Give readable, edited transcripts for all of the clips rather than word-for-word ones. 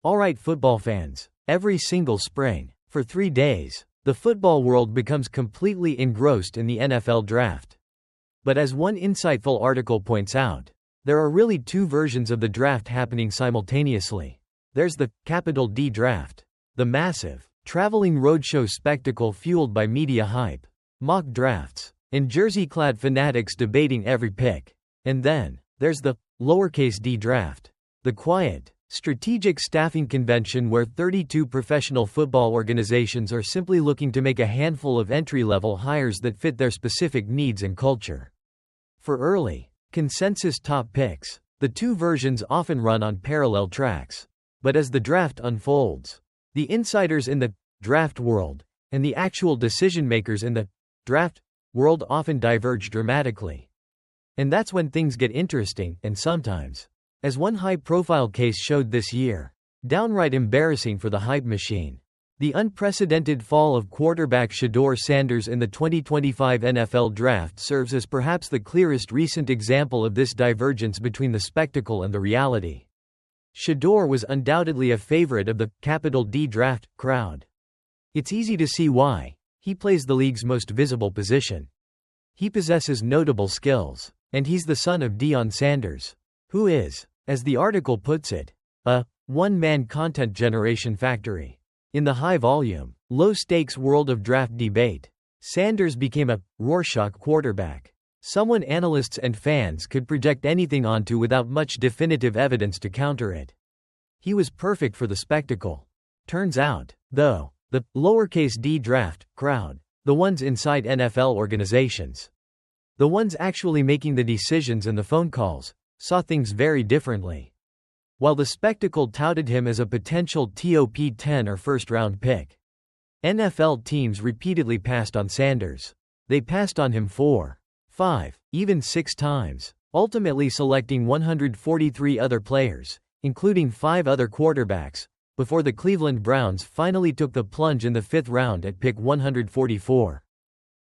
Alright football fans, every single spring, for 3 days, the football world becomes completely engrossed in the NFL draft. But as one insightful article points out, there are really two versions of the draft happening simultaneously. There's the capital D draft, the massive, traveling roadshow spectacle fueled by media hype, mock drafts, and jersey-clad fanatics debating every pick. And then, there's the lowercase-d draft, the quiet, strategic staffing convention where 32 professional football organizations are simply looking to make a handful of entry-level hires that fit their specific needs and culture. For early, consensus top picks, the two versions often run on parallel tracks. But as the draft unfolds, the insiders in the draft world and the actual decision-makers in the draft world often diverge dramatically. And that's when things get interesting, and sometimes, as one high-profile case showed this year, downright embarrassing for the hype machine. The unprecedented fall of quarterback Shedeur Sanders in the 2025 NFL Draft serves as perhaps the clearest recent example of this divergence between the spectacle and the reality. Shedeur was undoubtedly a favorite of the capital D draft crowd. It's easy to see why. He plays the league's most visible position. He possesses notable skills, and he's the son of Deion Sanders, who is, as the article puts it, a one-man content generation factory. In the high-volume, low-stakes world of draft debate, Sanders became a Rorschach quarterback, someone analysts and fans could project anything onto without much definitive evidence to counter it. He was perfect for the spectacle. Turns out, though, the lowercase-d draft crowd, the ones inside NFL organizations, the ones actually making the decisions and the phone calls, saw things very differently. While the spectacle touted him as a potential top 10 or first-round pick, NFL teams repeatedly passed on Sanders. They passed on him 4, 5, even 6 times, ultimately selecting 143 other players, including 5 other quarterbacks, before the Cleveland Browns finally took the plunge in the 5th round at pick 144.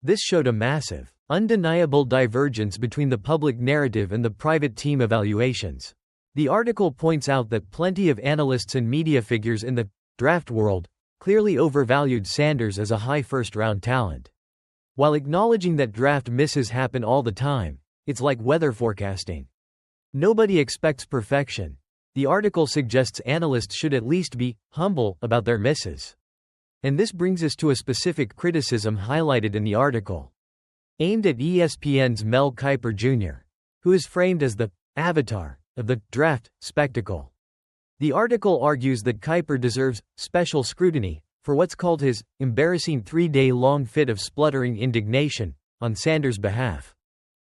This showed a massive, undeniable divergence between the public narrative and the private team evaluations. The article points out that plenty of analysts and media figures in the draft world clearly overvalued Sanders as a high first-round talent. While acknowledging that draft misses happen all the time, it's like weather forecasting. Nobody expects perfection. The article suggests analysts should at least be humble about their misses. And this brings us to a specific criticism highlighted in the article, aimed at ESPN's Mel Kiper Jr., who is framed as the avatar of the draft spectacle. The article argues that Kiper deserves special scrutiny for what's called his embarrassing 3-day-long fit of spluttering indignation on Sanders' behalf.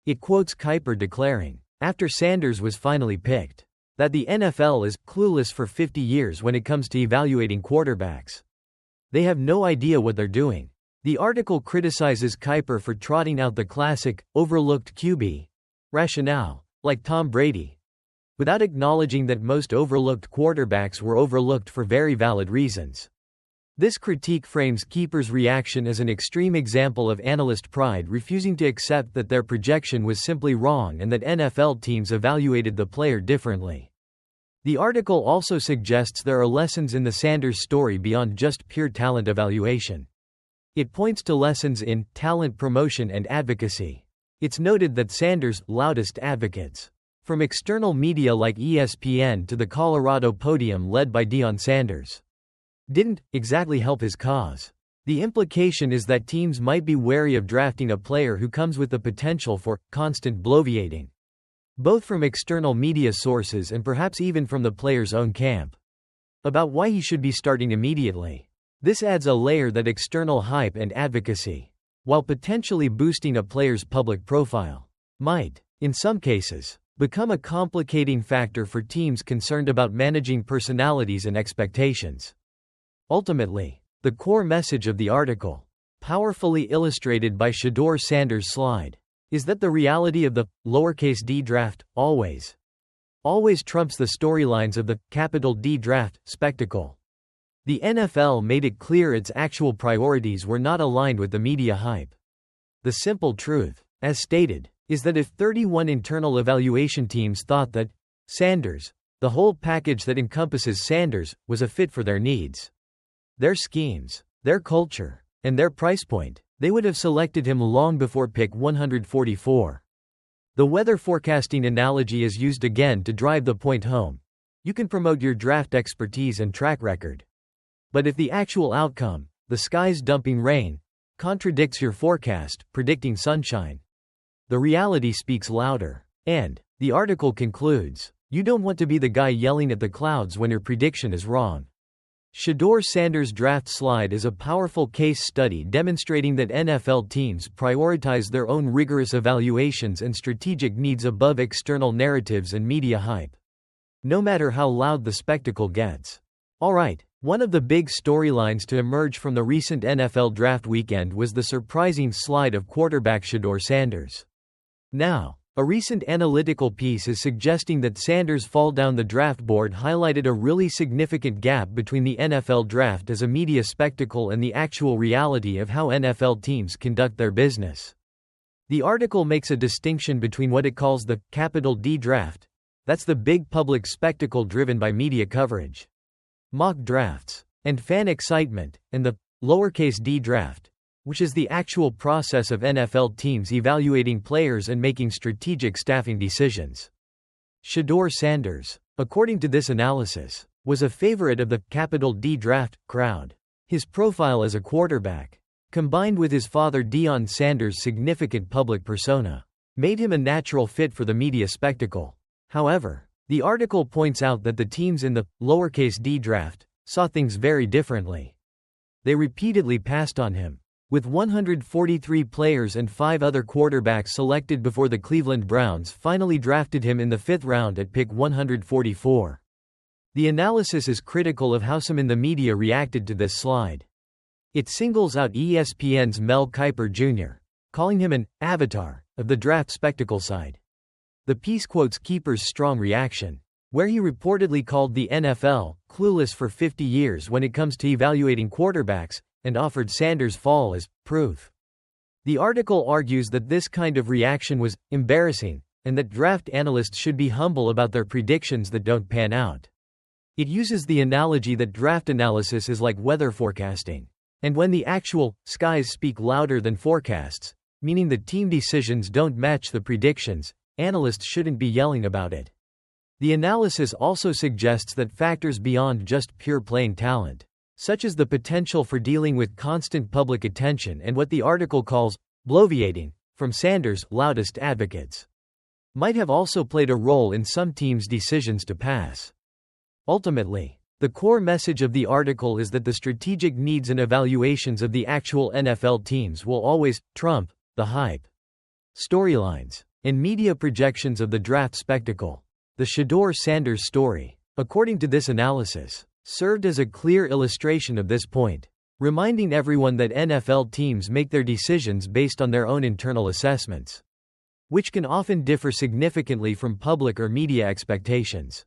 It quotes Kiper declaring, after Sanders was finally picked, that the NFL is clueless for 50 years when it comes to evaluating quarterbacks. They have no idea what they're doing. The article criticizes Kiper for trotting out the classic, overlooked QB rationale, like Tom Brady, without acknowledging that most overlooked quarterbacks were overlooked for very valid reasons. This critique frames Kiper's reaction as an extreme example of analyst pride refusing to accept that their projection was simply wrong and that NFL teams evaluated the player differently. The article also suggests there are lessons in the Sanders story beyond just pure talent evaluation. It points to lessons in talent promotion and advocacy. It's noted that Sanders' loudest advocates, from external media like ESPN to the Colorado podium led by Deion Sanders, didn't exactly help his cause. The implication is that teams might be wary of drafting a player who comes with the potential for constant bloviating, both from external media sources and perhaps even from the player's own camp, about why he should be starting immediately. This adds a layer that external hype and advocacy, while potentially boosting a player's public profile, might, in some cases, become a complicating factor for teams concerned about managing personalities and expectations. Ultimately, the core message of the article, powerfully illustrated by Shedeur Sanders' slide, is that the reality of the lowercase-d draft always trumps the storylines of the capital D draft spectacle. The NFL made it clear its actual priorities were not aligned with the media hype. The simple truth, as stated, is that if 31 internal evaluation teams thought that Sanders The whole package that encompasses Sanders was a fit for their needs. Their schemes, their culture, and their price point. They would have selected him long before pick 144. The weather forecasting analogy is used again to drive the point home. You can promote your draft expertise and track record. But if the actual outcome, the skies dumping rain, contradicts your forecast, predicting sunshine, the reality speaks louder. And, the article concludes, you don't want to be the guy yelling at the clouds when your prediction is wrong. Shedeur Sanders' draft slide is a powerful case study demonstrating that NFL teams prioritize their own rigorous evaluations and strategic needs above external narratives and media hype, no matter how loud the spectacle gets. Alright, one of the big storylines to emerge from the recent NFL draft weekend was the surprising slide of quarterback Shedeur Sanders. Now, a recent analytical piece is suggesting that Sanders' fall down the draft board highlighted a really significant gap between the NFL draft as a media spectacle and the actual reality of how NFL teams conduct their business. The article makes a distinction between what it calls the capital D draft, that's the big public spectacle driven by media coverage, mock drafts, and fan excitement, and the lowercase-d draft, which is the actual process of NFL teams evaluating players and making strategic staffing decisions. Shedeur Sanders, according to this analysis, was a favorite of the capital D draft crowd. His profile as a quarterback, combined with his father Deion Sanders' significant public persona, made him a natural fit for the media spectacle. However, the article points out that the teams in the lowercase-d draft saw things very differently. They repeatedly passed on him. With 143 players and 5 other quarterbacks selected before the Cleveland Browns finally drafted him in the 5th round at pick 144. The analysis is critical of how some in the media reacted to this slide. It singles out ESPN's Mel Kiper Jr., calling him an avatar of the draft spectacle side. The piece quotes Kiper's strong reaction, where he reportedly called the NFL clueless for 50 years when it comes to evaluating quarterbacks, and offered Sanders' fall as proof. The article argues that this kind of reaction was embarrassing, and that draft analysts should be humble about their predictions that don't pan out. It uses the analogy that draft analysis is like weather forecasting. And when the actual skies speak louder than forecasts, meaning the team decisions don't match the predictions, analysts shouldn't be yelling about it. The analysis also suggests that factors beyond just pure playing talent, such as the potential for dealing with constant public attention and what the article calls bloviating from Sanders' loudest advocates, might have also played a role in some teams' decisions to pass. Ultimately, the core message of the article is that the strategic needs and evaluations of the actual NFL teams will always trump the hype, storylines, and media projections of the draft spectacle. The Shedeur Sanders story, according to this analysis, served as a clear illustration of this point, reminding everyone that NFL teams make their decisions based on their own internal assessments, which can often differ significantly from public or media expectations.